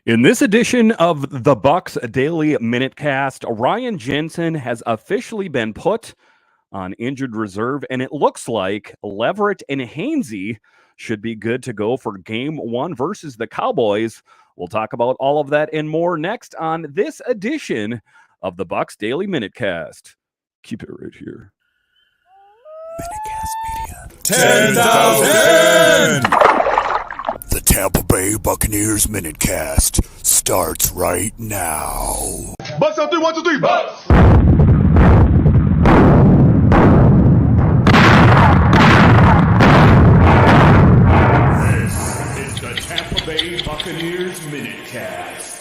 In this edition of the Bucs Daily MinuteCast, Ryan Jensen has officially been put on injured reserve, and it looks like Leverett and Hainsey should be good to go for Game 1 versus the Cowboys. We'll talk about all of that and more next on this edition of the Bucs Daily MinuteCast. Keep it right here. MinuteCast Media. 10,000! The Tampa Bay Buccaneers MinuteCast starts right now. Bucs on 3, 1, 2, 3, Bucs! This is the Tampa Bay Buccaneers MinuteCast.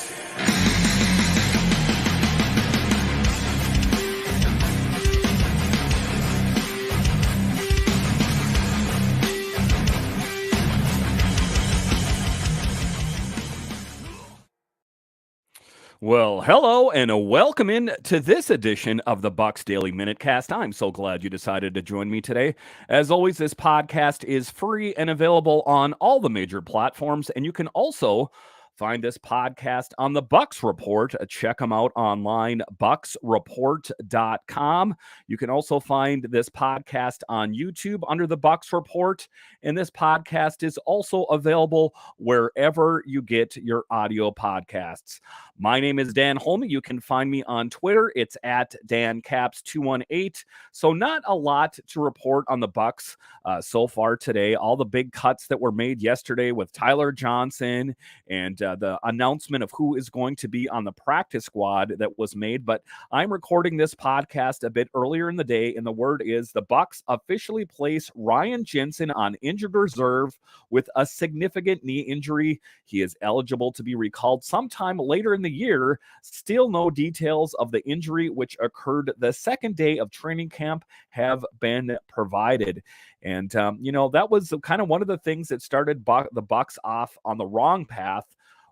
Well, hello and welcome in to this edition of the Bucs Daily MinuteCast. I'm so glad you decided to join me today. As always, this podcast is free and available on all the major platforms, and you can also find this podcast on the Bucs Report. Check them out online, bucsreport.com. You can also find this podcast on YouTube under the Bucs Report, and this podcast is also available wherever you get your audio podcasts. My name is Dan Holme. You can find me on Twitter. It's at DanCaps218. So not a lot to report on the Bucs so far today. All the big cuts that were made yesterday with Tyler Johnson and the announcement of who is going to be on the practice squad that was made. But I'm recording this podcast a bit earlier in the day, and the word is the Bucs officially place Ryan Jensen on injured reserve with a significant knee injury. He is eligible to be recalled sometime later in the year. Still no details of the injury, which occurred the second day of training camp, have been provided. And, that was kind of one of the things that started the Bucs off on the wrong path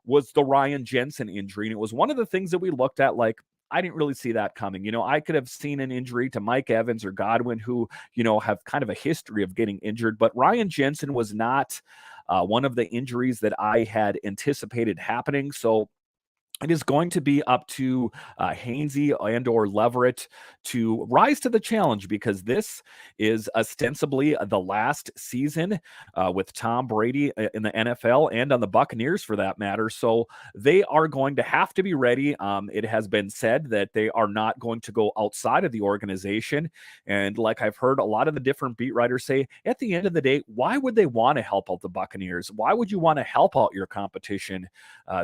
was the Ryan Jensen injury. And it was one of the things that we looked at like, I didn't really see that coming. I could have seen an injury to Mike Evans or Godwin who, have kind of a history of getting injured. But Ryan Jensen was not one of the injuries that I had anticipated happening. So it is going to be up to Hainsey and or Leverett to rise to the challenge, because this is ostensibly the last season with Tom Brady in the NFL and on the Buccaneers for that matter. So they are going to have to be ready. It has been said that they are not going to go outside of the organization. And like I've heard a lot of the different beat writers say, at the end of the day, why would they want to help out the Buccaneers? Why would you want to help out your competition?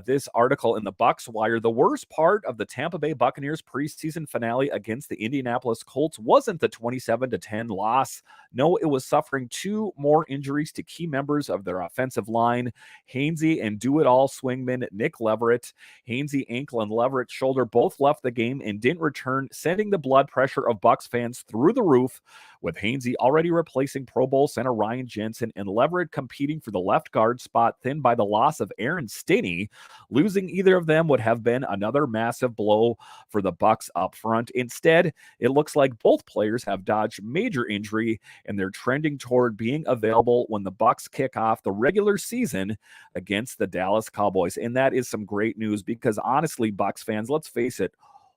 This article in the Bucs Wire, the worst part of the Tampa Bay Buccaneers preseason finale against the Indianapolis Colts wasn't the 27-10 loss. No, it was suffering two more injuries to key members of their offensive line, Hainsey and do-it-all swingman Nick Leverett. Hainsey ankle and Leverett shoulder both left the game and didn't return, sending the blood pressure of Bucs fans through the roof, with Hainsey already replacing Pro Bowl center Ryan Jensen and Leverett competing for the left guard spot, thinned by the loss of Aaron Stinney. Losing either of them would have been another massive blow for the Bucs up front. Instead, it looks like both players have dodged major injury, and they're trending toward being available when the Bucs kick off the regular season against the Dallas Cowboys. And that is some great news, because honestly, Bucs fans, let's face it,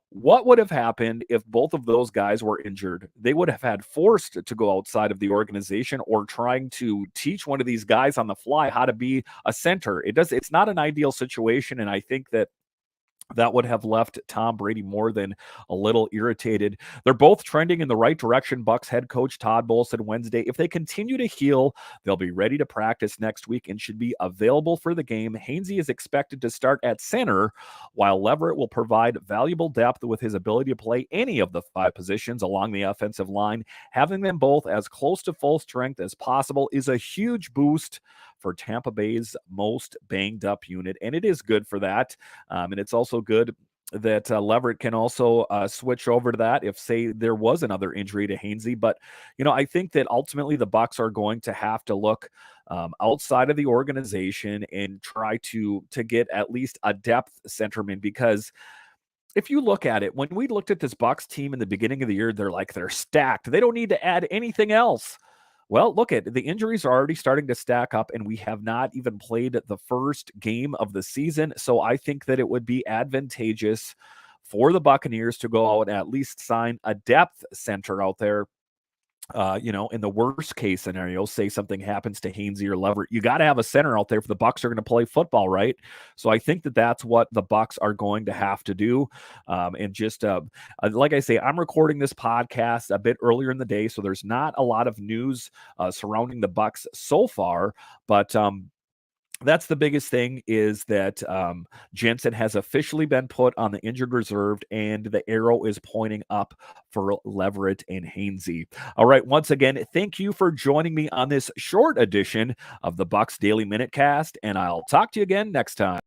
what would have happened if both of those guys were injured? They would have had forced to go outside of the organization or trying to teach one of these guys on the fly how to be a center. It's not an ideal situation, and I think that would have left Tom Brady more than a little irritated. They're both trending in the right direction. Bucs head coach Todd Bowles said Wednesday, if they continue to heal, they'll be ready to practice next week and should be available for the game. Hainsey is expected to start at center, while Leverett will provide valuable depth with his ability to play any of the five positions along the offensive line. Having them both as close to full strength as possible is a huge boost for Tampa Bay's most banged up unit, and it is good for that. And it's also good that Leverett can also switch over to that if, say, there was another injury to Hainsey. But, I think that ultimately the Bucs are going to have to look outside of the organization and try to get at least a depth centerman, because if you look at it, when we looked at this Bucs team in the beginning of the year, they're stacked. They don't need to add anything else. Well, look at the injuries are already starting to stack up, and we have not even played the first game of the season. So I think that it would be advantageous for the Buccaneers to go out and at least sign a depth center out there. In the worst case scenario, say something happens to Hainsey or Leverett, you got to have a center out there if the Bucs are going to play football, right? So I think that that's what the Bucs are going to have to do. And just like I say, I'm recording this podcast a bit earlier in the day, so there's not a lot of news surrounding the Bucs so far, but that's the biggest thing is that Jensen has officially been put on the injured reserve, and the arrow is pointing up for Leverett and Hainsey. All right, once again, thank you for joining me on this short edition of the Bucs Daily MinuteCast, and I'll talk to you again next time.